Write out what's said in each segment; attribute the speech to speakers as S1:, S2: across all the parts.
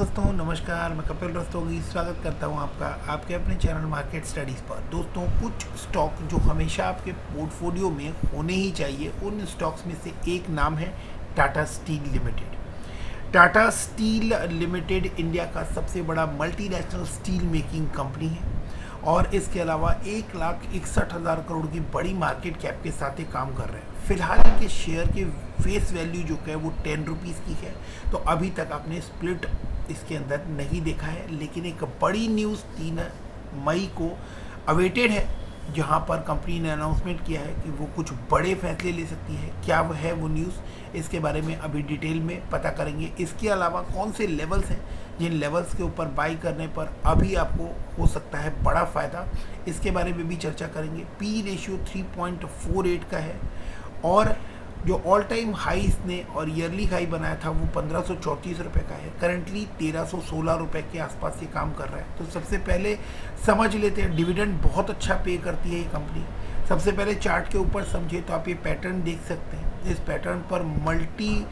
S1: दोस्तों नमस्कार, मैं कपिल रस्तोगी स्वागत करता हूं आपका आपके अपने चैनल मार्केट स्टडीज़ पर। दोस्तों, कुछ स्टॉक जो हमेशा आपके पोर्टफोलियो में होने ही चाहिए, उन स्टॉक्स में से एक नाम है Tata steel limited. Tata steel limited India का सबसे बड़ा मल्टीनेशनल स्टील मेकिंग कंपनी है और इसके अलावा 1,61,000 करोड़ की बड़ी मार्केट कैप के साथ ये काम कर रहे हैं। फिलहाल इनके शेयर के फेस वैल्यू जो है वो 10 रुपीज़ की है, तो अभी तक आपने स्प्लिट इसके अंदर नहीं देखा है। लेकिन एक बड़ी न्यूज़ 3 मई को अवेटेड है, जहां पर कंपनी ने अनाउंसमेंट किया है कि वो कुछ बड़े फैसले ले सकती है। क्या वो है वो न्यूज़, इसके बारे में अभी डिटेल में पता करेंगे। इसके अलावा कौन से लेवल्स हैं जिन लेवल्स के ऊपर बाई करने पर अभी आपको हो सकता है बड़ा फ़ायदा, इसके बारे में भी चर्चा करेंगे। पी रेशियो 3.48 का है और जो ऑल टाइम हाई इसने और ईयरली हाई बनाया था वो 1534 रुपये का है। करंटली 1316 रुपये के आसपास ये काम कर रहा है। तो सबसे पहले समझ लेते हैं, डिविडेंड बहुत अच्छा पे करती है ये कंपनी। सबसे पहले चार्ट के ऊपर समझे तो आप ये पैटर्न देख सकते हैं। इस पैटर्न पर मल्टी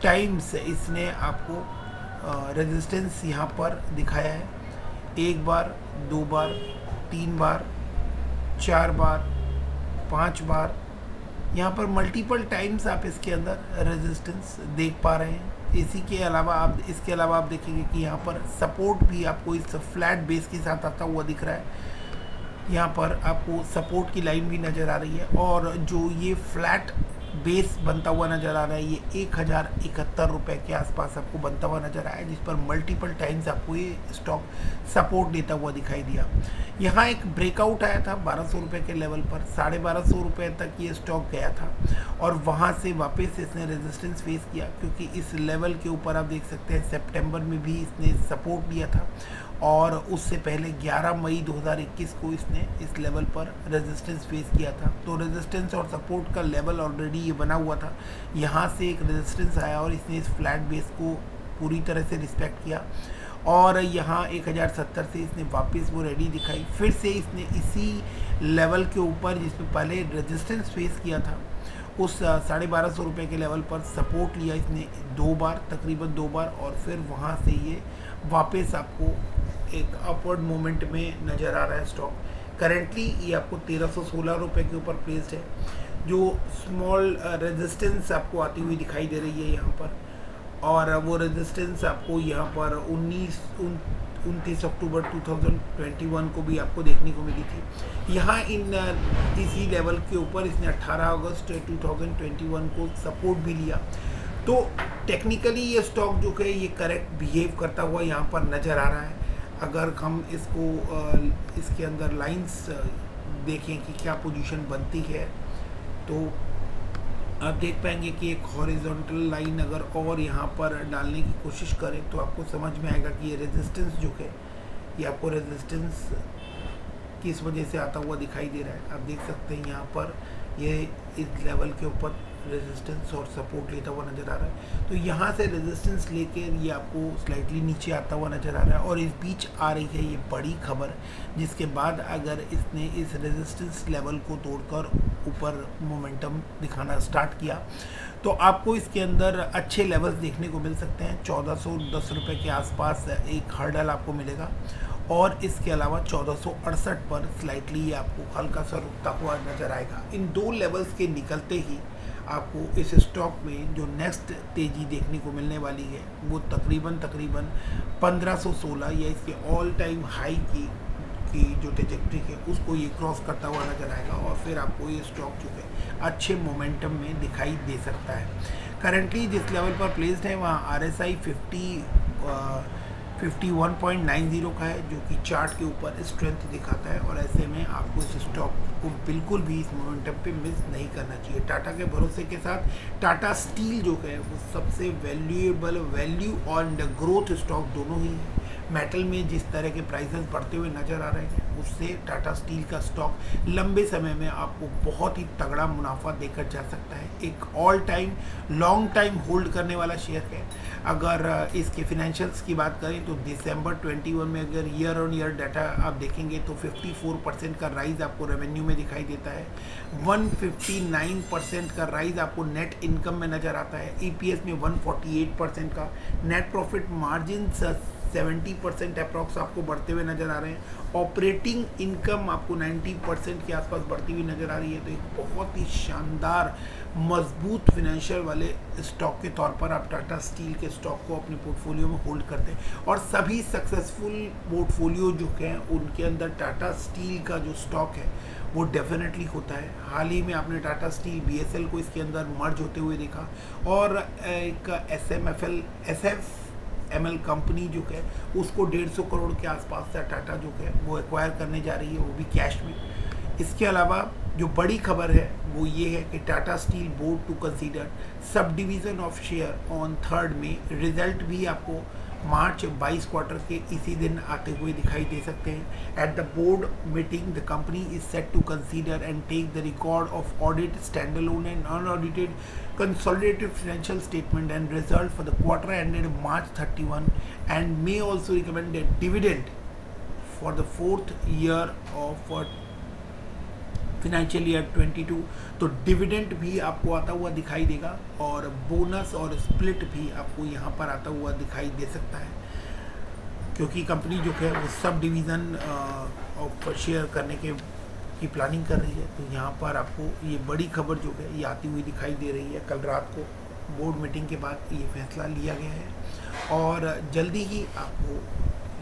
S1: टाइम्स इसने आपको रेजिस्टेंस यहाँ पर दिखाया है। 1 बार, 2 बार, 3 बार, 4 बार, 5 बार, यहाँ पर मल्टीपल टाइम्स आप इसके अंदर रेजिस्टेंस देख पा रहे हैं। इसके अलावा आप देखेंगे कि यहाँ पर सपोर्ट भी आपको इस फ्लैट बेस के साथ आता हुआ दिख रहा है। यहाँ पर आपको सपोर्ट की लाइन भी नज़र आ रही है और जो ये फ्लैट बेस बनता हुआ नज़र आ रहा है ये 1,071 रुपये के आसपास आपको बनता हुआ नज़र आया, जिस पर मल्टीपल टाइम्स आपको ये स्टॉक सपोर्ट देता हुआ दिखाई दिया। यहाँ एक ब्रेकआउट आया था 1200 रुपये के लेवल पर, 1250 रुपये तक ये स्टॉक गया था और वहाँ से वापस इसने रेजिस्टेंस फेस किया, क्योंकि इस लेवल के ऊपर आप देख सकते हैं सितंबर में भी इसने सपोर्ट दिया था और उससे पहले 11 मई 2021 को इसने इस लेवल पर रेजिस्टेंस फेस किया था। तो रेजिस्टेंस और सपोर्ट का लेवल ऑलरेडी ये बना हुआ था। यहाँ से एक रेजिस्टेंस आया और इसने इस फ्लैट बेस को पूरी तरह से रिस्पेक्ट किया और यहाँ 1070 से इसने वापस वो रेडी दिखाई। फिर से इसने इसी लेवल के ऊपर जिसमें पहले रेजिस्टेंस फेस किया था उस 1250 रुपये के लेवल पर सपोर्ट लिया इसने 2 बार, तकरीबन 2 बार, और फिर वहाँ से ये वापस आपको एक अपवर्ड मूवमेंट में नज़र आ रहा है स्टॉक। करेंटली ये आपको 1316 रुपये के ऊपर प्लेस्ड है। जो स्मॉल रेजिस्टेंस आपको आती हुई दिखाई दे रही है यहाँ पर, और वो रेजिस्टेंस आपको यहाँ पर 29 अक्टूबर 2021 को भी आपको देखने को मिली थी। यहाँ इसी लेवल के ऊपर इसने 18 अगस्त 2021 को सपोर्ट भी लिया। तो टेक्निकली ये स्टॉक जो है ये करेक्ट बिहेव करता हुआ यहाँ पर नज़र आ रहा है। अगर हम इसके अंदर लाइंस देखें कि क्या पोजीशन बनती है, तो आप देख पाएंगे कि एक हॉरिजॉन्टल लाइन अगर और यहाँ पर डालने की कोशिश करें तो आपको समझ में आएगा कि ये रेजिस्टेंस जो है ये आपको रेजिस्टेंस किस वजह से आता हुआ दिखाई दे रहा है। आप देख सकते हैं यहाँ पर ये इस लेवल के ऊपर रेजिस्टेंस और सपोर्ट लेता हुआ नज़र आ रहा है। तो यहाँ से रेजिस्टेंस लेके ये आपको स्लाइटली नीचे आता हुआ नज़र आ रहा है और इस बीच आ रही है ये बड़ी खबर, जिसके बाद अगर इसने इस रेजिस्टेंस लेवल को तोड़कर ऊपर मोमेंटम दिखाना स्टार्ट किया तो आपको इसके अंदर अच्छे लेवल्स देखने को मिल सकते हैं। 1410 रुपये के आसपास एक हर्डल आपको मिलेगा और इसके अलावा 1468 पर स्लाइटली आपको हल्का सा रुकता हुआ नज़र आएगा। इन 2 लेवल्स के निकलते ही आपको इस स्टॉक में जो नेक्स्ट तेज़ी देखने को मिलने वाली है वो तकरीबन 1516 या इसके ऑल टाइम हाई की जो ट्रेजेक्टरी है उसको ये क्रॉस करता हुआ नज़र आएगा और फिर आपको ये स्टॉक जो है अच्छे मोमेंटम में दिखाई दे सकता है। करंटली जिस लेवल पर प्लेस्ड है वहाँ RSI 51.90 का है, जो कि चार्ट के ऊपर स्ट्रेंथ दिखाता है और ऐसे में आपको इस स्टॉक को बिल्कुल भी इस मोमेंटम पे मिस नहीं करना चाहिए। टाटा के भरोसे के साथ टाटा स्टील जो है वो सबसे वैल्यूएबल वैल्यू और ग्रोथ स्टॉक दोनों ही है। मेटल में जिस तरह के प्राइसेस बढ़ते हुए नज़र आ रहे हैं उससे टाटा स्टील का स्टॉक लंबे समय में आपको बहुत ही तगड़ा मुनाफा देकर जा सकता है। एक all time long time hold करने वाला शेयर है। अगर इसके फिनेंशियल्स की बात करें तो दिसंबर 21 में अगर ईयर ऑन ईयर डाटा आप देखेंगे तो 54% का राइज आपको रेवेन्यू में दिखाई देता है, 159% का राइज आपको नेट इनकम में नज़र आता है, ईपीएस में 148% का, नेट प्रॉफिट मार्जिन 70% अप्रॉक्स आपको बढ़ते हुए नज़र आ रहे हैं, ऑपरेटिंग इनकम आपको 90% के आसपास बढ़ती हुई नज़र आ रही है। तो एक बहुत ही शानदार मजबूत फिनेंशियल वाले स्टॉक के तौर पर आप टाटा स्टील के स्टॉक को अपने पोर्टफोलियो में होल्ड करते हैं। और सभी सक्सेसफुल पोर्टफोलियो जो हैं उनके अंदर टाटा स्टील का जो स्टॉक है वो डेफिनेटली होता है। हाल ही में आपने टाटा स्टील बीएसएल को इसके अंदर मर्ज होते हुए देखा, और एक एसएफएमएल कंपनी जो है उसको 150 करोड़ के आसपास से टाटा जो है वो एक्वायर करने जा रही है, वो भी कैश में। इसके अलावा जो बड़ी खबर है वो ये है कि Tata Steel board to consider sub division of share on 3 मई। रिजल्ट भी आपको मार्च 22 क्वार्टर के इसी दिन आते हुए दिखाई दे सकते हैं। At the board meeting the company is set to consider and take the record of audit standalone and unaudited consolidated financial statement and result for the quarter ended March 31 and may also recommend a dividend for the 4th year of financial year 22। तो dividend भी आपको आता हुआ दिखाई देगा और bonus और split भी आपको यहाँ पर आता हुआ दिखाई दे सकता है, क्योंकि कंपनी जो है वो सब डिवीज़न ऑफ शेयर करने की प्लानिंग कर रही है। तो यहाँ पर आपको ये बड़ी खबर जो है ये आती हुई दिखाई दे रही है। कल रात को बोर्ड मीटिंग के बाद ये फैसला लिया गया है और जल्दी ही आपको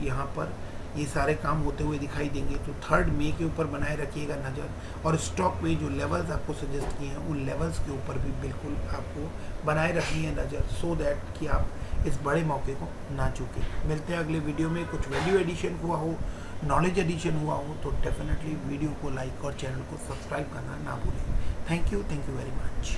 S1: यहाँ पर ये सारे काम होते हुए दिखाई देंगे। तो 3 मई के ऊपर बनाए रखिएगा नज़र, और स्टॉक में जो लेवल्स आपको सजेस्ट किए हैं उन लेवल्स के ऊपर भी बिल्कुल आपको बनाए रखनी है नज़र, सो दैट कि आप इस बड़े मौके को ना चूकें। मिलते हैं अगले वीडियो में। कुछ वैल्यू एडिशन हुआ हो, नॉलेज एडिशन हुआ हो तो डेफिनेटली वीडियो को लाइक और चैनल को सब्सक्राइब करना ना भूलें। Thank you very much.